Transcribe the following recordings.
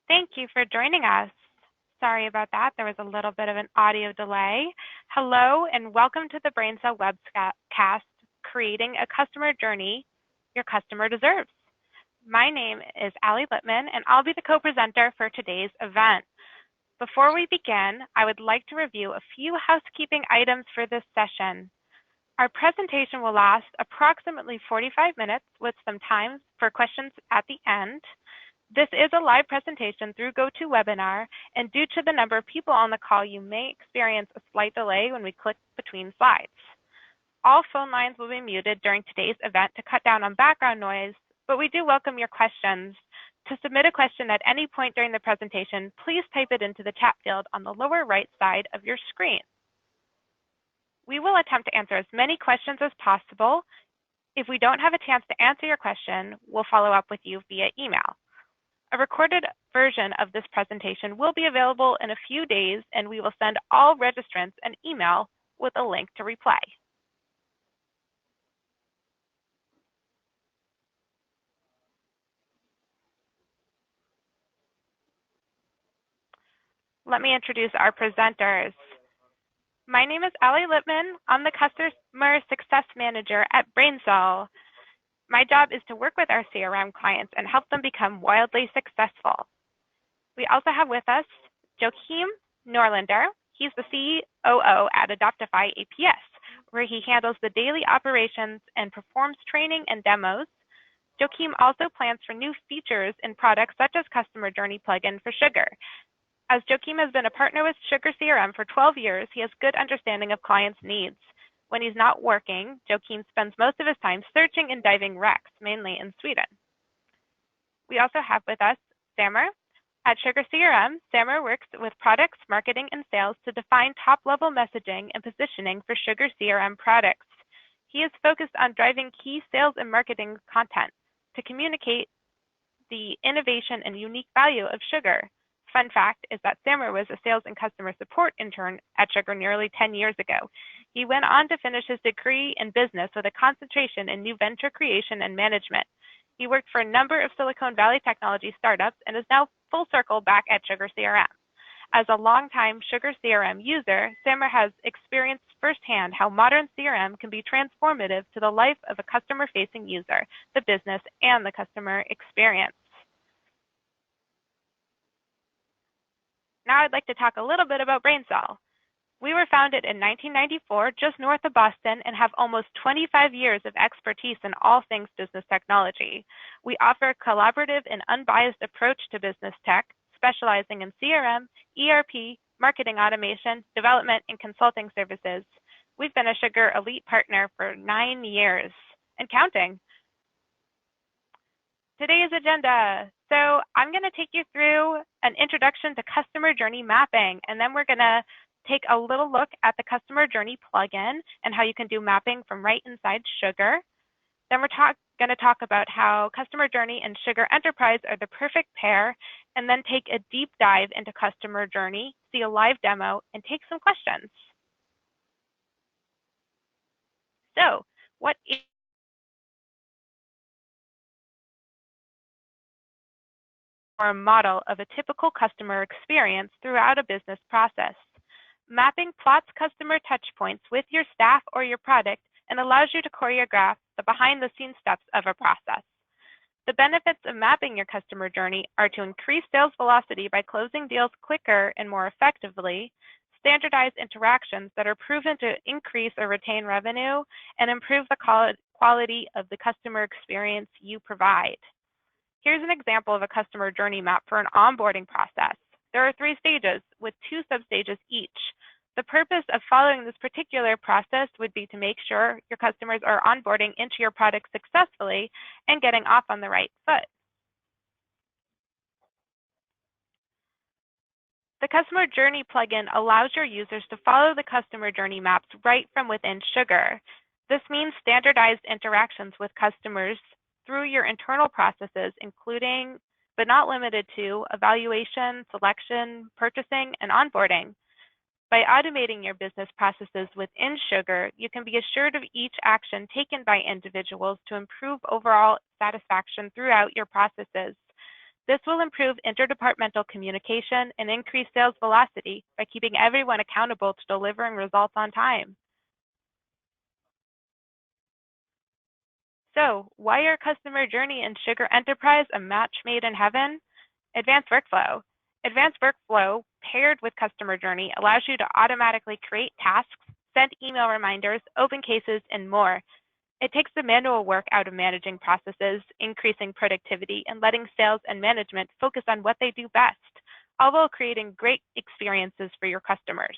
Thank you for joining us. Sorry about that. There was a little bit of an audio delay. Hello, and welcome to the BrainCell webcast, Creating a Customer Journey Your Customer Deserves. My name is Allie Littman, and I'll be the co-presenter for today's event. Before we begin, I would like to review a few housekeeping items for this session. Our presentation will last approximately 45 minutes with some time for questions at the end. This is a live presentation through GoToWebinar, and due to the number of people on the call, you may experience a slight delay when we click between slides. All phone lines will be muted during today's event to cut down on background noise, but we do welcome your questions. To submit a question at any point during the presentation, please type it into the chat field on the lower right side of your screen. We will attempt to answer as many questions as possible. If we don't have a chance to answer your question, we'll follow up with you via email. A recorded version of this presentation will be available in a few days, and we will send all registrants an email with a link to replay. Let me introduce our presenters. My name is Allie Littman. I'm the Customer Success Manager at BrainCell. My job is to work with our CRM clients and help them become wildly successful. We also have with us Joachim Norlander. He's the COO at Adoptify APS, where he handles the daily operations and performs training and demos. Joachim also plans for new features in products such as Customer Journey Plugin for Sugar. As Joachim has been a partner with SugarCRM for 12 years, he has good understanding of clients' needs. When he's not working, Joachim spends most of his time searching and diving wrecks, mainly in Sweden. We also have with us Samer. At SugarCRM, Samer works with products, marketing, and sales to define top-level messaging and positioning for SugarCRM products. He is focused on driving key sales and marketing content to communicate the innovation and unique value of sugar. Fun fact is that Samer was a sales and customer support intern at Sugar nearly 10 years ago. He went on to finish his degree in business with a concentration in new venture creation and management. He worked for a number of Silicon Valley technology startups and is now full circle back at SugarCRM. As a longtime SugarCRM user, Samer has experienced firsthand how modern CRM can be transformative to the life of a customer-facing user, the business, and the customer experience. Now I'd like to talk a little bit about BrainCell. We were founded in 1994 just north of Boston and have almost 25 years of expertise in all things business technology. We offer a collaborative and unbiased approach to business tech, specializing in CRM, ERP, marketing automation, development, and consulting services. We've been a Sugar Elite partner for 9 years and counting. Today's agenda. So I'm going to take you through an introduction to customer journey mapping, and then we're going to take a little look at the customer journey plugin and how you can do mapping from right inside Sugar. Then we're going to talk about how customer journey and Sugar Enterprise are the perfect pair, and then take a deep dive into customer journey, see a live demo, and take some questions. So what is or a model of a typical customer experience throughout a business process? Mapping plots customer touchpoints with your staff or your product and allows you to choreograph the behind-the-scenes steps of a process. The benefits of mapping your customer journey are to increase sales velocity by closing deals quicker and more effectively, standardize interactions that are proven to increase or retain revenue, and improve the quality of the customer experience you provide. Here's an example of a customer journey map for an onboarding process. There are 3 stages with 2 substages each. The purpose of following this particular process would be to make sure your customers are onboarding into your product successfully and getting off on the right foot. The Customer Journey plugin allows your users to follow the customer journey maps right from within Sugar. This means standardized interactions with customers through your internal processes, including but not limited to evaluation, selection, purchasing, and onboarding. By automating your business processes within Sugar, you can be assured of each action taken by individuals to improve overall satisfaction throughout your processes. This will improve interdepartmental communication and increase sales velocity by keeping everyone accountable to delivering results on time. So, why are Customer Journey and Sugar Enterprise a match made in heaven? Advanced Workflow. Advanced Workflow paired with Customer Journey allows you to automatically create tasks, send email reminders, open cases, and more. It takes the manual work out of managing processes, increasing productivity, and letting sales and management focus on what they do best, all while creating great experiences for your customers.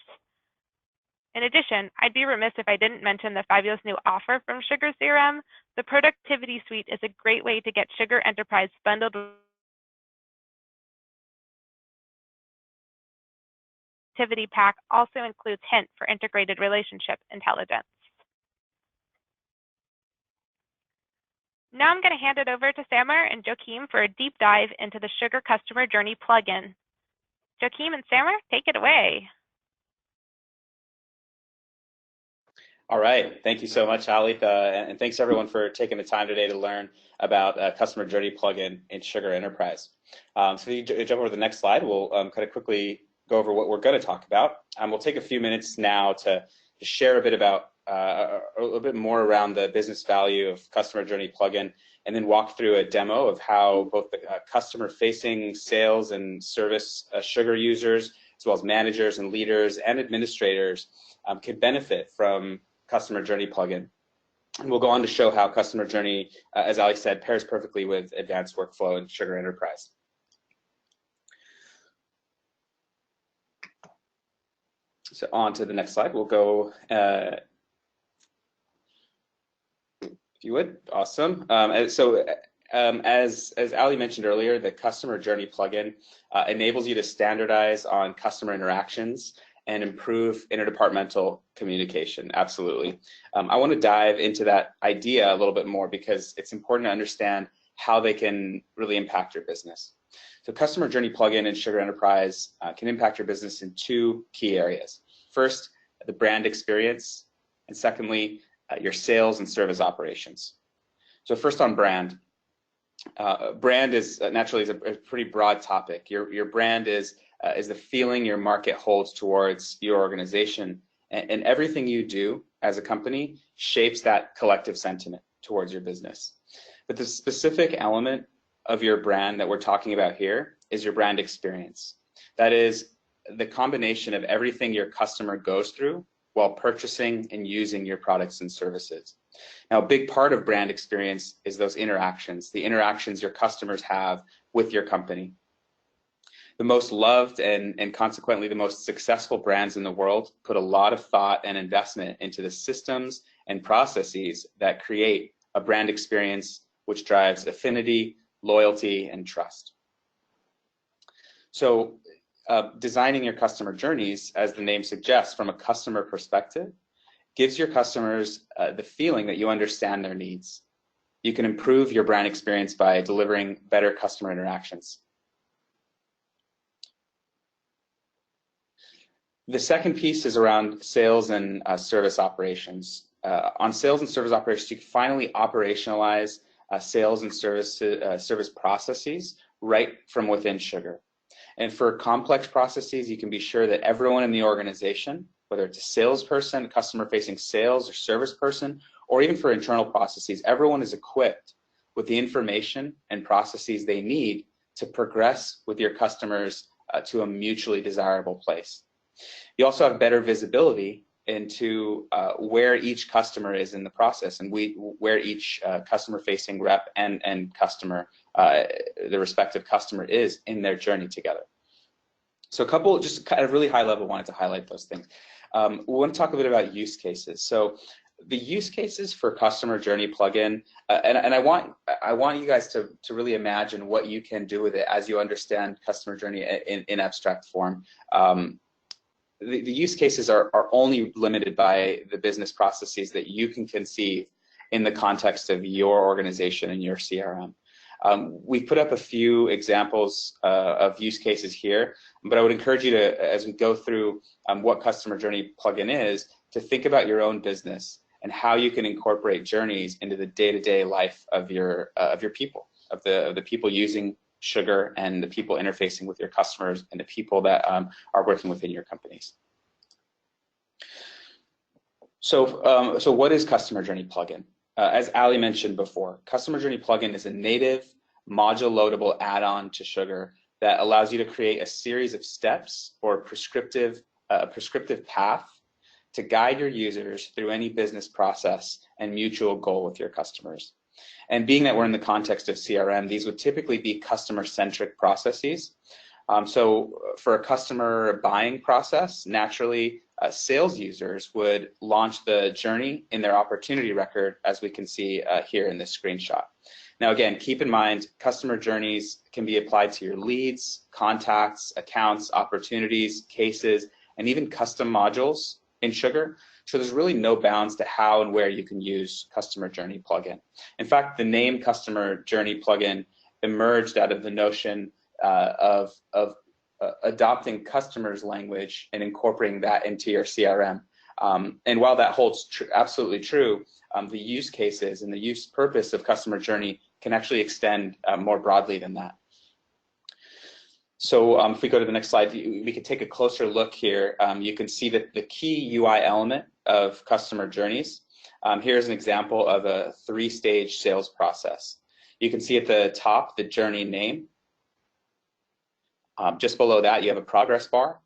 In addition, I'd be remiss if I didn't mention the fabulous new offer from SugarCRM. The Productivity Suite is a great way to get Sugar Enterprise bundled with Activity Pack also includes Hint for integrated relationship intelligence. Now I'm going to hand it over to Samer and Joachim for a deep dive into the Sugar Customer Journey Plugin. Joachim and Samer, take it away. All right, thank you so much, Ali, and thanks everyone for taking the time today to learn about Customer Journey Plugin in Sugar Enterprise. So if you jump over to the next slide, we'll kind of quickly go over what we're going to talk about. We'll take a few minutes now to share a bit about a little bit more around the business value of Customer Journey Plugin, and then walk through a demo of how both the customer-facing sales and service Sugar users, as well as managers and leaders and administrators, can benefit from Customer Journey Plugin. And we'll go on to show how Customer Journey, as Ali said, pairs perfectly with Advanced Workflow and Sugar Enterprise. So on to the next slide, we'll go, if you would, awesome. As Ali mentioned earlier, the Customer Journey Plugin enables you to standardize on customer interactions and improve interdepartmental communication, absolutely. I want to dive into that idea a little bit more because it's important to understand how they can really impact your business. So Customer Journey Plugin and Sugar Enterprise can impact your business in two key areas. First, the brand experience, and secondly, your sales and service operations. So first on brand. Brand is naturally a pretty broad topic. Your brand is the feeling your market holds towards your organization, and everything you do as a company shapes that collective sentiment towards your business. But the specific element of your brand that we're talking about here is your brand experience. That is the combination of everything your customer goes through while purchasing and using your products and services. Now, a big part of brand experience is those interactions, the interactions your customers have with your company. The most loved and consequently the most successful brands in the world put a lot of thought and investment into the systems and processes that create a brand experience which drives affinity, loyalty, and trust. So designing your customer journeys, as the name suggests, from a customer perspective, gives your customers the feeling that you understand their needs. You can improve your brand experience by delivering better customer interactions. The second piece is around sales and service operations. On sales and service operations, you can finally operationalize sales and service processes right from within Sugar. And for complex processes, you can be sure that everyone in the organization, whether it's a salesperson, customer-facing sales or service person, or even for internal processes, everyone is equipped with the information and processes they need to progress with your customers to a mutually desirable place. You also have better visibility into where each customer is in the process and where each customer-facing rep and customer, the respective customer is in their journey together. So a couple, just kind of really high level, wanted to highlight those things. We want to talk a bit about use cases. So the use cases for Customer Journey Plugin, and I want you guys to really imagine what you can do with it as you understand Customer Journey in abstract form. The use cases are only limited by the business processes that you can conceive in the context of your organization and your CRM. We've put up a few examples of use cases here, but I would encourage you to, as we go through what Customer Journey Plugin is, to think about your own business and how you can incorporate journeys into the day-to-day life of your people, of the people using Sugar and the people interfacing with your customers and the people that are working within your companies. So what is Customer Journey Plugin? As Ali mentioned before, Customer Journey Plugin is a native module loadable add-on to Sugar that allows you to create a series of steps or prescriptive path to guide your users through any business process and mutual goal with your customers. And being that we're in the context of CRM, these would typically be customer-centric processes. So for a customer buying process, naturally, sales users would launch the journey in their opportunity record, as we can see here in this screenshot. Now, again, keep in mind, customer journeys can be applied to your leads, contacts, accounts, opportunities, cases, and even custom modules in Sugar. So there's really no bounds to how and where you can use Customer Journey Plugin. In fact, the name Customer Journey Plugin emerged out of the notion of adopting customers' language and incorporating that into your CRM. And while that holds absolutely true, the use cases and the use purpose of Customer Journey can actually extend more broadly than that. So if we go to the next slide, we could take a closer look here. You can see that the key UI element of customer journeys. Here's an example of a 3-stage sales process. You can see at the top the journey name. Just below that, you have a progress bar.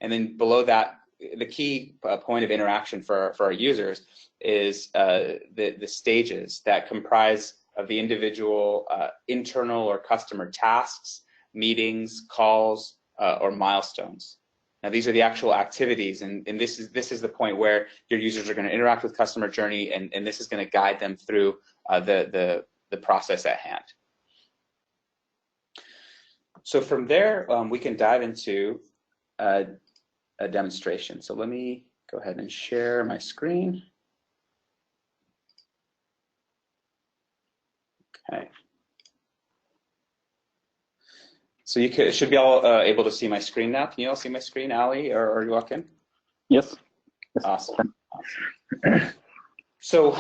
And then below that, the key point of interaction for our users is the stages that comprise of the individual internal or customer tasks, meetings, calls, or milestones. Now, these are the actual activities, and this is the point where your users are going to interact with Customer Journey, and this is going to guide them through the process at hand. So from there, we can dive into a demonstration. So let me go ahead and share my screen. Okay. So you should be all able to see my screen now. Can you all see my screen, Ali or Joaquin? Yes. Awesome. So,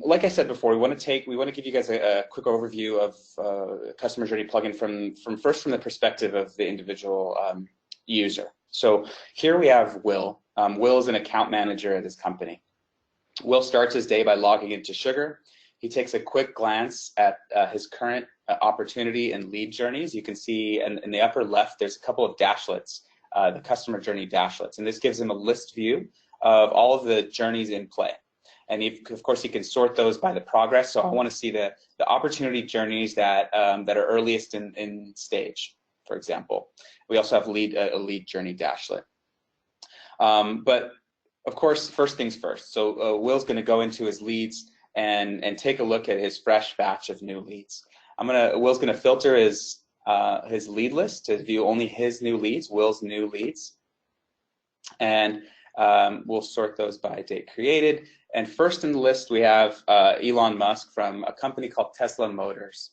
like I said before, we want to give you guys a quick overview of Customer Journey Plugin from the perspective of the individual user. So here we have Will. Will is an account manager at his company. Will starts his day by logging into Sugar. He takes a quick glance at his current opportunity and lead journeys. You can see in the upper left, there's a couple of dashlets, the customer journey dashlets, and this gives him a list view of all of the journeys in play. And of course, you can sort those by the progress. So I want to see the opportunity journeys that are earliest in stage, for example. We also have a lead journey dashlet. But of course, first things first. So Will's going to go into his leads and take a look at his fresh batch of new leads. Will's going to filter his lead list to view only his new leads, Will's new leads, and we'll sort those by date created. And first in the list, we have Elon Musk from a company called Tesla Motors.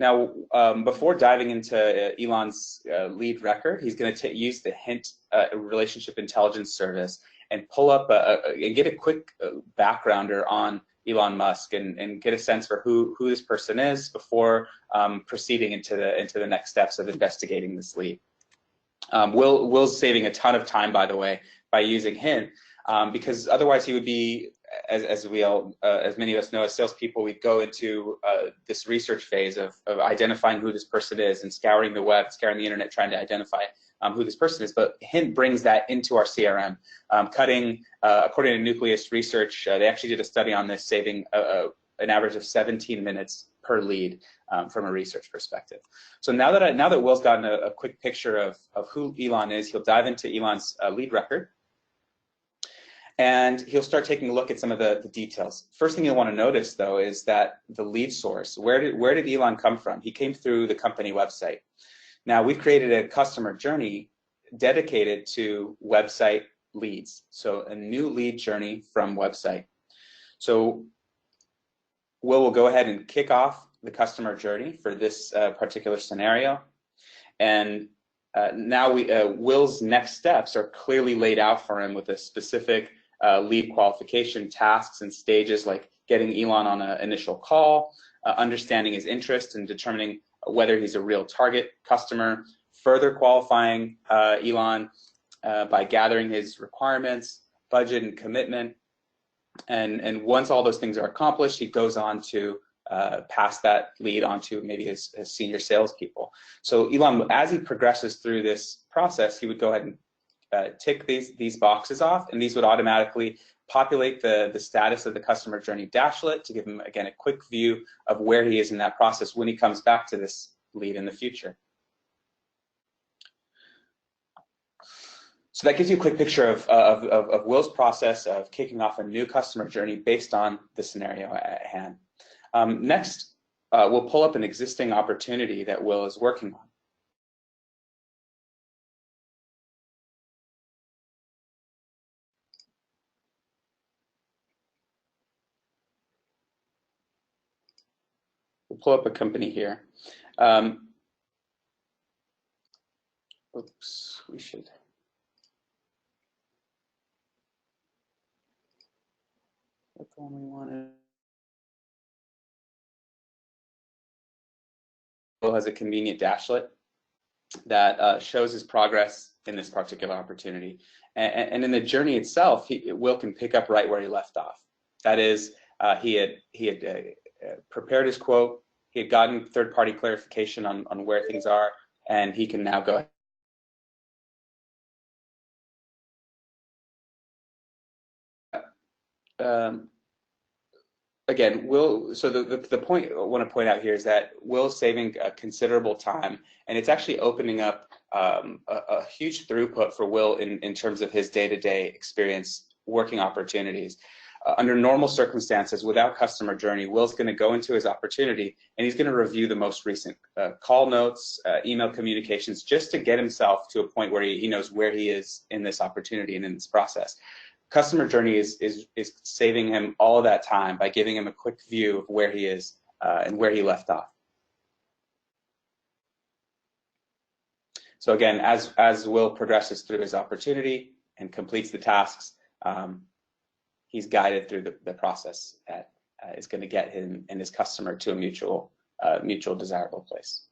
Now, before diving into Elon's lead record, he's going to use the Hint relationship intelligence service and pull up and get a quick backgrounder on Elon Musk and get a sense for who this person is before proceeding into the next steps of investigating this lead. Will's saving a ton of time, by the way, by using Hint, because otherwise he would be, as many of us know as salespeople, we go into this research phase of identifying who this person is and scouring the web, scouring the internet, trying to identify who this person is. But Hint brings that into our CRM, cutting, according to Nucleus Research, they actually did a study on this, saving an average of 17 minutes per lead from a research perspective. So now that Will's gotten a quick picture of who Elon is, he'll dive into Elon's lead record. And he'll start taking a look at some of the details. First thing you'll want to notice, though, is that the lead source, where did Elon come from? He came through the company website. Now, we've created a customer journey dedicated to website leads. So a new lead journey from website. So Will go ahead and kick off the customer journey for this particular scenario. And now Will's next steps are clearly laid out for him with a specific lead qualification tasks and stages, like getting Elon on an initial call, understanding his interest and determining whether he's a real target customer, further qualifying Elon by gathering his requirements, budget, and commitment. And once all those things are accomplished, he goes on to pass that lead on to maybe his senior salespeople. So Elon, as he progresses through this process, he would go ahead and tick these boxes off, and these would automatically populate the status of the customer journey dashlet to give him, again, a quick view of where he is in that process when he comes back to this lead in the future. So that gives you a quick picture of Will's process of kicking off a new customer journey based on the scenario at hand. Next, we'll pull up an existing opportunity that Will is working on. We'll pull up a company here. Oops, we should. That's the one we wanted. Will has a convenient dashlet that shows his progress in this particular opportunity. And in the journey itself, Will can pick up right where he left off. That is, he had prepared his quote, he had gotten third-party clarification on where things are, and he can now go again, Will, so the point I want to point out here is that Will's saving a considerable time, and it's actually opening up a huge throughput for Will in terms of his day-to-day experience working opportunities. Under normal circumstances, without customer journey, Will's going to go into his opportunity and he's going to review the most recent call notes, email communications, just to get himself to a point where he knows where he is in this opportunity and in this process. Customer journey is saving him all of that time by giving him a quick view of where he is and where he left off. So again, as Will progresses through his opportunity and completes the tasks, he's guided through the process that is going to get him and his customer to a mutual desirable place.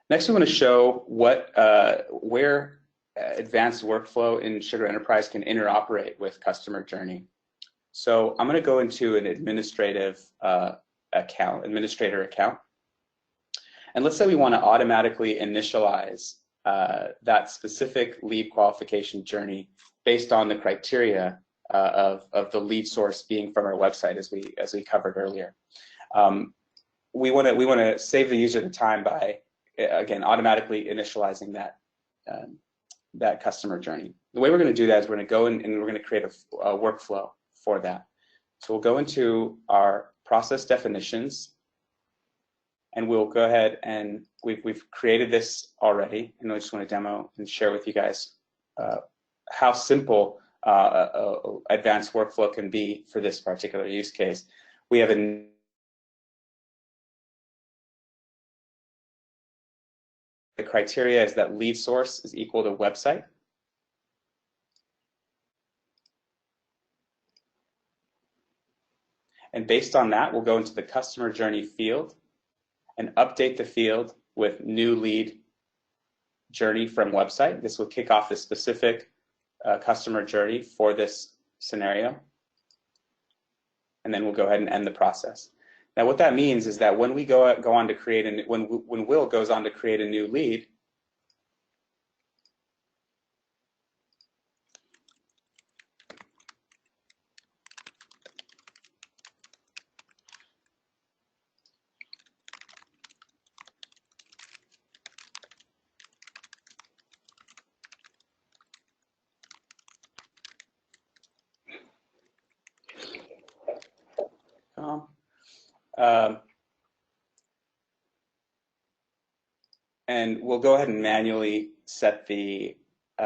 Next, we want to show where advanced workflow in Sugar Enterprise can interoperate with customer journey. So I'm going to go into an administrator account. And let's say we want to automatically initialize that specific lead qualification journey based on the criteria of the lead source being from our website, as we covered earlier. We want to save the user the time by, again, automatically initializing that customer journey. The way we're going to do that is we're going to go in and we're going to create a workflow for that. So we'll go into our process definitions, and we'll go ahead and we've created this already, and I just want to demo and share with you guys how simple advanced workflow can be for this particular use case. We have the criteria is that lead source is equal to website. And based on that, we'll go into the customer journey field and update the field with new lead journey from website. This will kick off the specific customer journey for this scenario. And then we'll go ahead and end the process. Now, what that means is that when we go on to create when Will goes on to create a new lead, and we'll go ahead and manually set the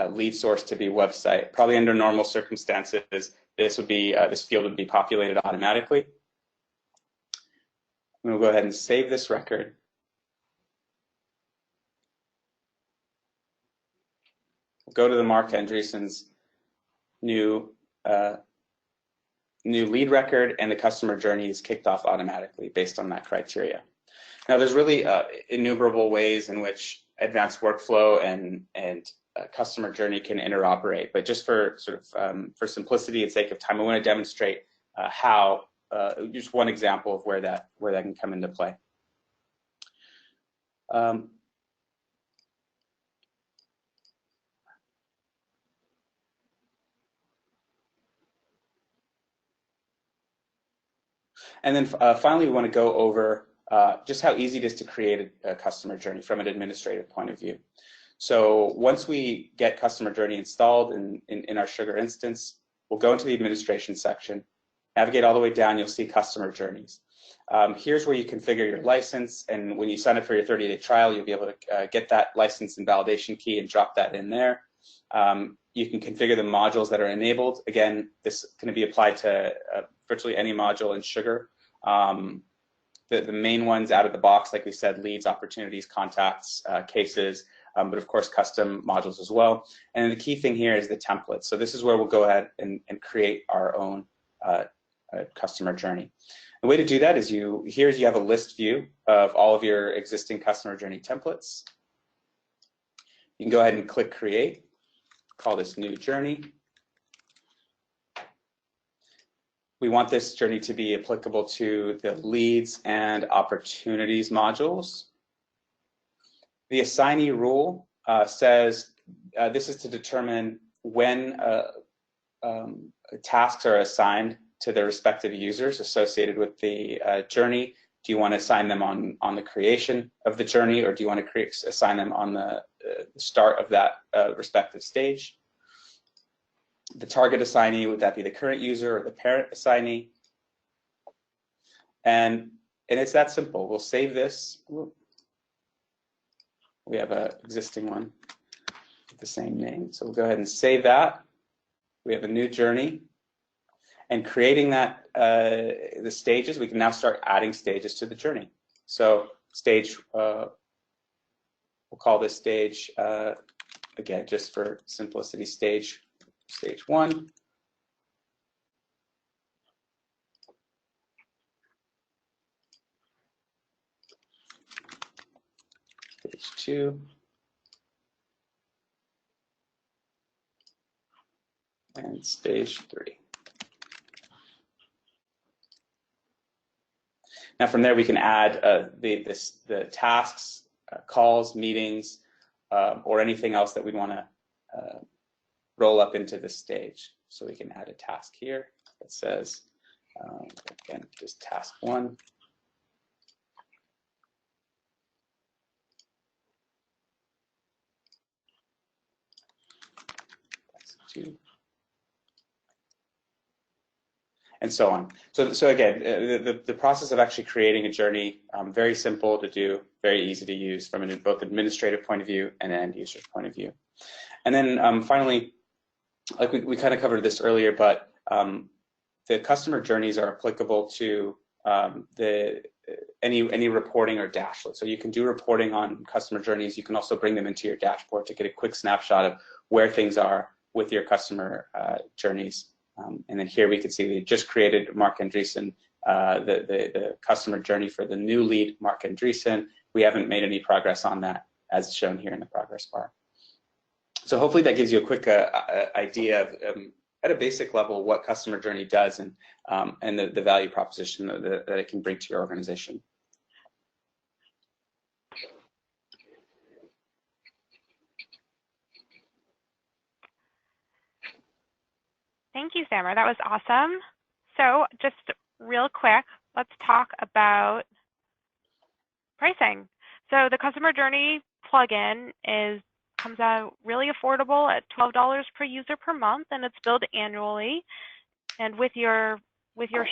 lead source to be website. Probably under normal circumstances, this field would be populated automatically. And we'll go ahead and save this record. We'll go to the Mark Andreessen's new new lead record, and the customer journey is kicked off automatically based on that criteria. Now, there's really innumerable ways in which advanced workflow and customer journey can interoperate, but just for for simplicity and sake of time, I want to demonstrate how just one example of where that can come into play. And then finally, we want to go over just how easy it is to create a customer journey from an administrative point of view. So once we get customer journey installed in our Sugar instance, we'll go into the administration section, navigate all the way down, you'll see customer journeys. Here's where you configure your license, and when you sign up for your 30-day trial, you'll be able to get that license and validation key and drop that in there. You can configure the modules that are enabled. Again, this can be applied to virtually any module in Sugar. The main ones out of the box, like we said, leads, opportunities, contacts, cases, but of course custom modules as well. And the key thing here is the template. So this is where we'll go ahead and create our own customer journey. The way to do that is you have a list view of all of your existing customer journey templates. You can go ahead and click create, call this new journey. We want this journey to be applicable to the leads and opportunities modules. The assignee rule says this is to determine when tasks are assigned to their respective users associated with the journey. Do you want to assign them on the creation of the journey, or do you want to assign them on the start of that respective stage? The target assignee, would that be the current user or the parent assignee? And it's that simple. We'll save this. We have an existing one with the same name. So we'll go ahead and save that. We have a new journey. And creating that, the stages, we can now start adding stages to the journey. So stage, we'll call this stage, again, just for simplicity, stage 1. Stage 2. And stage 3. Now from there we can add the tasks, calls, meetings, or anything else that we'd want to roll up into this stage. So we can add a task here that says, again, just task 1. Task 2. And so on. So again, the process of actually creating a journey, very simple to do, very easy to use from both administrative point of view and an end user point of view. And then finally, like we kind of covered this earlier, but the customer journeys are applicable to any reporting or dashboard. So you can do reporting on customer journeys. You can also bring them into your dashboard to get a quick snapshot of where things are with your customer journeys. And then here we can see we just created Mark Andreessen, the customer journey for the new lead, Mark Andreessen. We haven't made any progress on that as shown here in the progress bar. So hopefully that gives you a quick idea of, at a basic level, what customer journey does and the value proposition that it can bring to your organization. Thank you, Samar. That was awesome. So just real quick, let's talk about pricing. So the Customer Journey plugin comes out really affordable at $12 per user per month, and it's billed annually and with your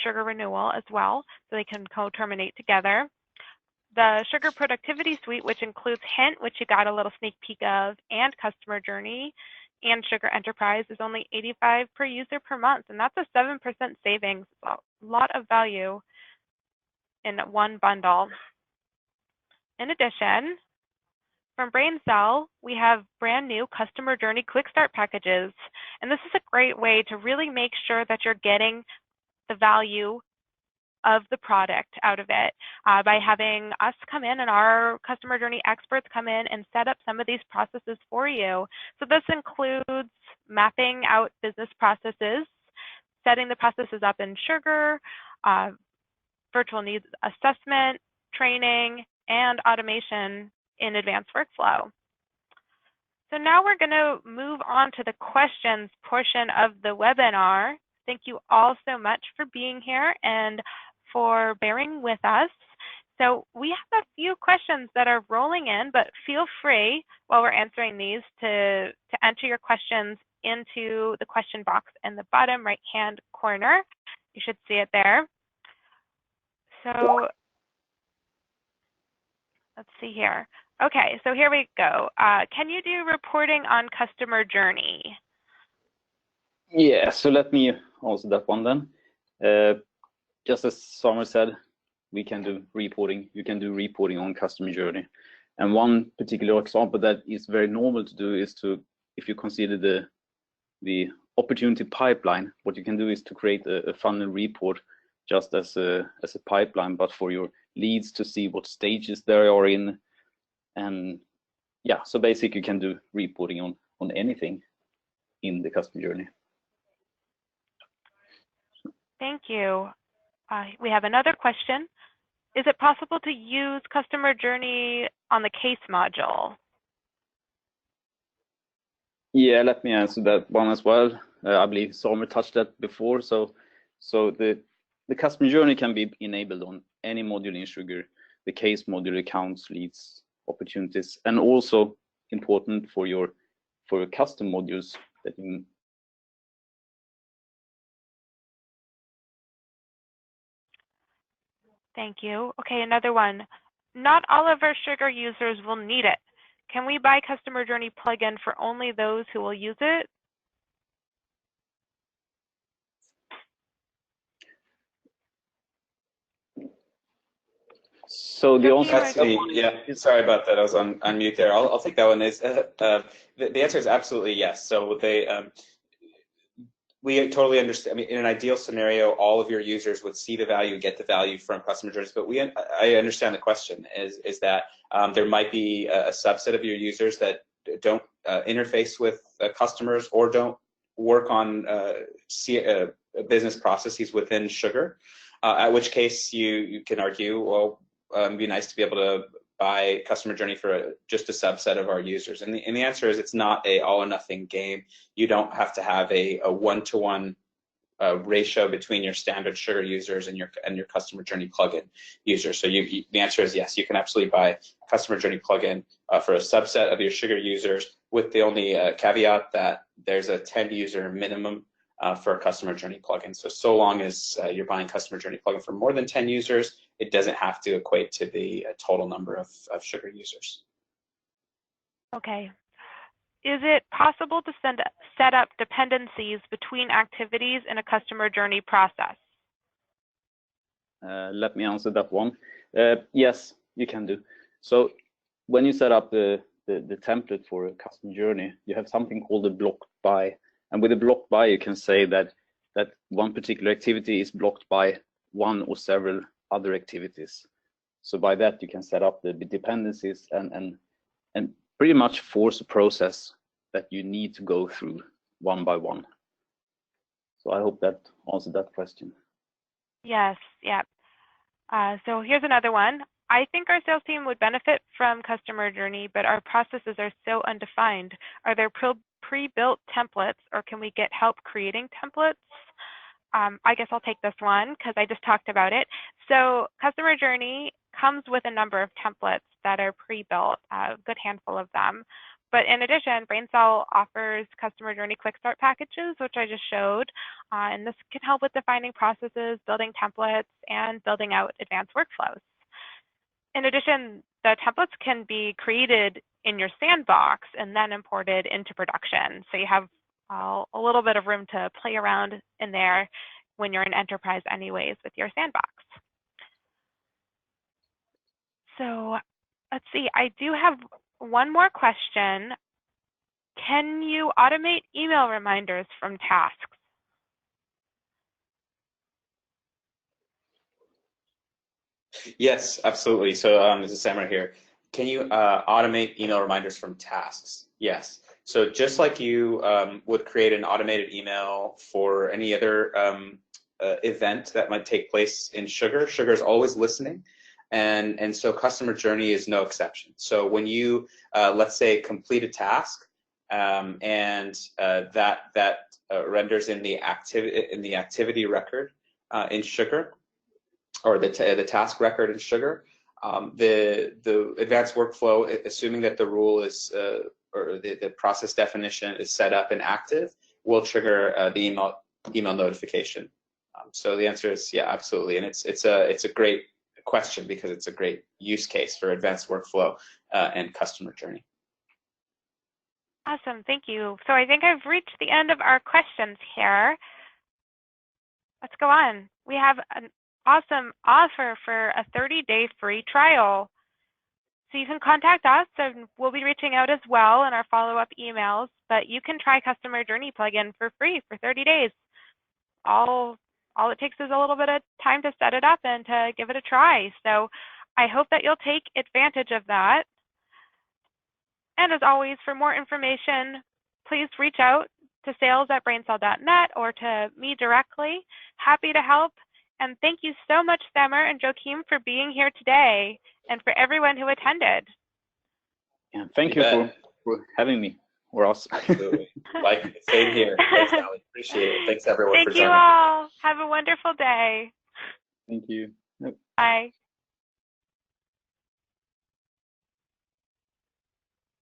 Sugar renewal as well, so they can co-terminate together. The Sugar Productivity Suite, which includes Hint, which you got a little sneak peek of, and Customer Journey, and Sugar Enterprise, is only $85 per user per month, and that's a 7% savings. A lot of value in one bundle. In addition, from BrainCell, we have brand new Customer Journey Quick Start packages, and this is a great way to really make sure that you're getting the value of the product out of it by having us come in and our customer journey experts come in and set up some of these processes for you. So this includes mapping out business processes, setting the processes up in Sugar, virtual needs assessment, training, and automation in advanced workflow. So now we're going to move on to the questions portion of the webinar. Thank you all so much for being here and for bearing with us. So we have a few questions that are rolling in, but feel free while we're answering these to enter your questions into the question box in the bottom right-hand corner. You should see it there. So let's see here. Okay, so here we go. Can you do reporting on customer journey? Yeah, so let me answer that one then. Just as Samuel said, we can do reporting. You can do reporting on customer journey. And one particular example that is very normal to do is to, if you consider the opportunity pipeline, what you can do is to create a funnel report just as a pipeline, but for your leads to see what stages they are in. And yeah, so basically you can do reporting on anything in the customer journey. Thank you. We have another question. Is it possible to use customer journey on the case module? Yeah, let me answer that one as well. I believe Samuel touched that before. So the customer journey can be enabled on any module in Sugar. The case module, accounts, leads, opportunities, and also important for your custom modules that you. Thank you. Okay, another one. Not all of our Sugar users will need it. Can we buy Customer Journey Plugin for only those who will use it? So the answer, yeah, sorry about that. I was on mute there. I'll take that one. The answer is absolutely yes. So we totally understand. I mean, in an ideal scenario, all of your users would see the value, get the value from customer journeys. But I understand the question is that there might be a subset of your users that don't interface with customers or don't work on business processes within Sugar. At which case you can argue, well, it'd be nice to be able to buy customer journey for just a subset of our users. And the answer is it's not a all or nothing game. You don't have to have a one-to-one ratio between your standard Sugar users and your customer journey plugin users. So the answer is yes, you can absolutely buy customer journey plugin for a subset of your Sugar users, with the only caveat that there's a 10 user minimum for a customer journey plugin. So long as you're buying customer journey plugin for more than 10 users, it doesn't have to equate to the total number of Sugar users. Okay. Is it possible to set up dependencies between activities in a customer journey process? Let me answer that one. Yes, you can do. So when you set up the template for a customer journey, you have something called a blocked by. And with a blocked by, you can say that one particular activity is blocked by one or several other activities. So by that, you can set up the dependencies and pretty much force a process that you need to go through one by one. So I hope that answered that question. Yes, yeah. So here's another one. I think our sales team would benefit from customer journey, but our processes are so undefined. Are there pre-built templates, or can we get help creating templates? I guess I'll take this one because I just talked about it. So customer journey comes with a number of templates that are pre-built, a good handful of them. But in addition, Braincell offers customer journey quick start packages, which I just showed. And this can help with defining processes, building templates, and building out advanced workflows. In addition, the templates can be created in your sandbox and then imported into production. So you have a little bit of room to play around in there when you're in enterprise anyways with your sandbox. So let's see, I do have one more question. Can you automate email reminders from tasks? Yes, absolutely. So this is Samar here. Can you automate email reminders from tasks? Yes. So just like you would create an automated email for any other event that might take place in Sugar, Sugar is always listening. And so customer journey is no exception. So when you, let's say, complete a task and that renders in the activity record in Sugar, or the task record in Sugar, the advanced workflow, assuming that the rule is or the process definition is set up and active, will trigger the email notification. So the answer is yeah, absolutely, and it's a great question because it's a great use case for advanced workflow and customer journey. Awesome, thank you. So I think I've reached the end of our questions here. Let's go on. We have an awesome offer for a 30-day free trial. So you can contact us, and we'll be reaching out as well in our follow-up emails, but you can try Customer Journey Plugin for free for 30 days. All it takes is a little bit of time to set it up and to give it a try. So I hope that you'll take advantage of that. And as always, for more information, please reach out to sales@braincell.net or to me directly. Happy to help. And thank you so much, Samar and Joachim, for being here today and for everyone who attended. Yeah, thank you for having me. We're awesome. Absolutely. Like, same here. Thanks, Ali. Appreciate it. Thanks, everyone, for joining. Thank you all. Have a wonderful day. Thank you. Bye.